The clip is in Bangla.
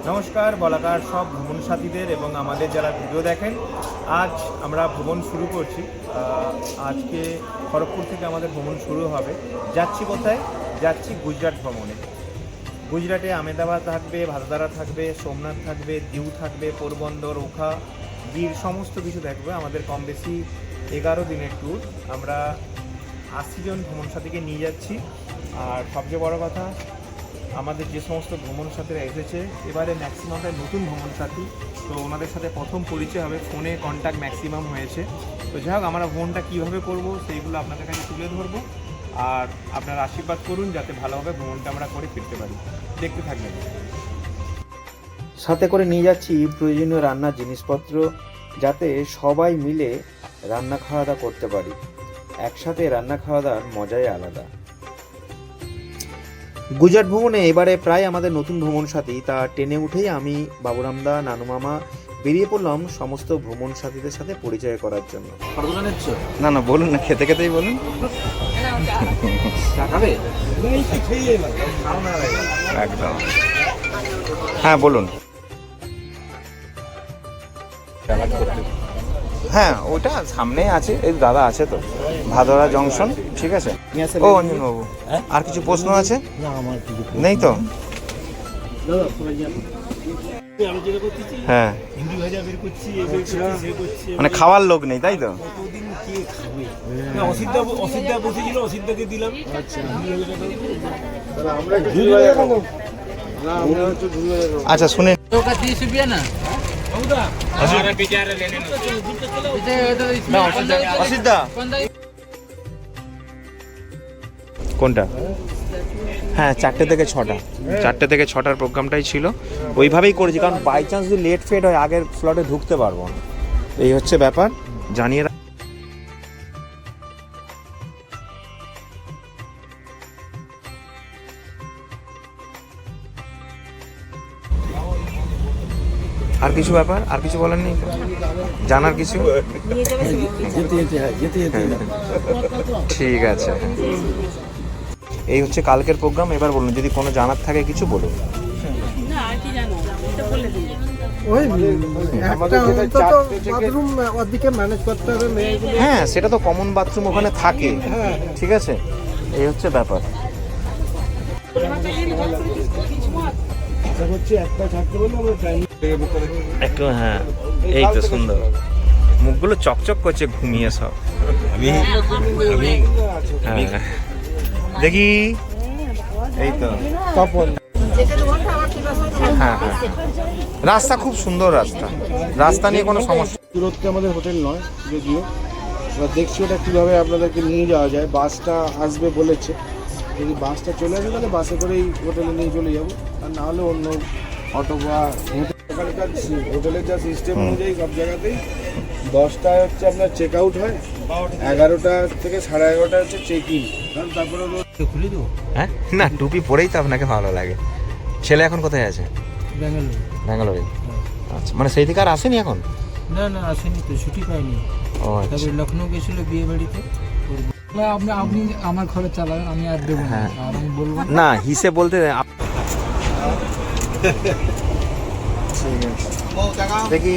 নমস্কার বলাকার সব ভ্রমণ সাথীদের এবং আমাদের যারা ভিডিও দেখেন। আজ আমরা ভ্রমণ শুরু করছি। আজকে খড়গপুর থেকে আমাদের ভ্রমণ শুরু হবে। যাচ্ছি কোথায়? যাচ্ছি গুজরাট ভ্রমণে। গুজরাটে আহমেদাবাদ থাকবে, ভাদোদারা থাকবে, সোমনাথ থাকবে, দিউ থাকবে, পোরবন্দর, ওখা, গির সমস্ত কিছু দেখবে। আমাদের কম বেশি 11 দিনের ট্যুর। আমরা 80 জন ভ্রমণ সাথীকে নিয়ে যাচ্ছি। আর সবচেয়ে বড় কথা, আমাদের যে সমস্ত ভ্রমণ সাথীরা এসেছে এবারে ম্যাক্সিমামটাই নতুন ভ্রমণ সাথী, তো ওনাদের সাথে প্রথম পরিচয় হবে, ফোনে কন্ট্যাক্ট ম্যাক্সিমাম হয়েছে। তো যাই হোক, আমরা ভ্রমণটা কীভাবে করব সেইগুলো আপনাদের কাছে তুলে ধরবো। আর আপনারা আশীর্বাদ করুন যাতে ভালোভাবে ভ্রমণটা আমরা করে ফিরতে পারি। দেখতে থাকবেন। সাথে করে নিয়ে যাচ্ছি প্রয়োজনীয় রান্নার জিনিসপত্র, যাতে সবাই মিলে রান্না খাওয়া দাওয়া করতে পারি। একসাথে রান্না খাওয়া দাওয়ার মজাই আলাদা। গুজরাট ভ্রমণে এবারে প্রায় আমাদের নতুন ভ্রমণ সাথী, তা ট্রেনে উঠেই আমি, বাবুরামদা, নানু মামা বেরিয়ে পড়লাম সমস্ত ভ্রমণ সাথীদের সাথে পরিচয় করার জন্য। না না বলুন না, খেতে খেতেই বলুন। একদম, হ্যাঁ বলুন। হ্যাঁ ওটা সামনেই আছে, এই দাদা আছে তো, ভাদোরা জংশন। ঠিক আছে। ও অঞ্জনবাবু, আর কিছু প্রশ্ন আছে? নেই তো? হ্যাঁ, মানে খাওয়ার লোক নেই তাই তো? আচ্ছা শুনে কোনটা? হ্যাঁ, 4টে থেকে 6টা, 4টে থেকে 6টার প্রোগ্রামটাই ছিল। ওইভাবেই করেছি, কারণ বাই চান্স যদি লেট ফেট হয় আগের স্লটে ঢুকতে পারবো না। এই হচ্ছে ব্যাপার, জানিয়ে আর কিছু ব্যাপার, আর কিছু বলার নেই, জানার কিছু? ঠিক আছে, এই হচ্ছে কালকের প্রোগ্রাম। এবার বলুন, যদি কোনো জানার থাকে কিছু বলুন। হ্যাঁ, সেটা তো কমন বাথরুম ওখানে থাকে। ঠিক আছে, এই হচ্ছে ব্যাপার। একটু হ্যাঁ, এই তো সুন্দর, মুখগুলো চকচক করছে ঘুমিয়ে সব। হ্যাঁ দেখি, এই তো হ্যাঁ হ্যাঁ, রাস্তা খুব সুন্দর, রাস্তা নিয়ে কোনো সমস্যা। দূরত্বে আমাদের হোটেল নয় যদিও, এবার দেখছি ওটা কীভাবে আপনাদেরকে নিয়ে যাওয়া যায়। বাসটা আসবে বলেছে, যদি বাসটা চলে আসে তাহলে বাসে করেই হোটেলে নিয়ে চলে যাবো, আর না হলে অন্য অটো বা ওখানকার হোটেলের যা সিস্টেম অনুযায়ী সব জায়গাতেই 10টায় হচ্ছে আপনার চেক আউট হয়, 11টা থেকে 11:30 হচ্ছে চেক ইন। তারপরে খুলে দেবো। হ্যাঁ না, টুপি পরেই তো আপনাকে ভালো লাগে। ছেলে এখন কোথায় আছে? ব্যাঙ্গালোরে। আচ্ছা, মানে সেই থেকে আর আসেনি এখন? না না আসেনি তো, ছুটি পাইনি। ও আচ্ছা, তবে লখনৌ গেছিল বিয়ে বাড়িতে। আপনি আমার ঘরে চালান, আমি আর দেবো না, আর আমি বলবো না হিসে বলতে দেখি।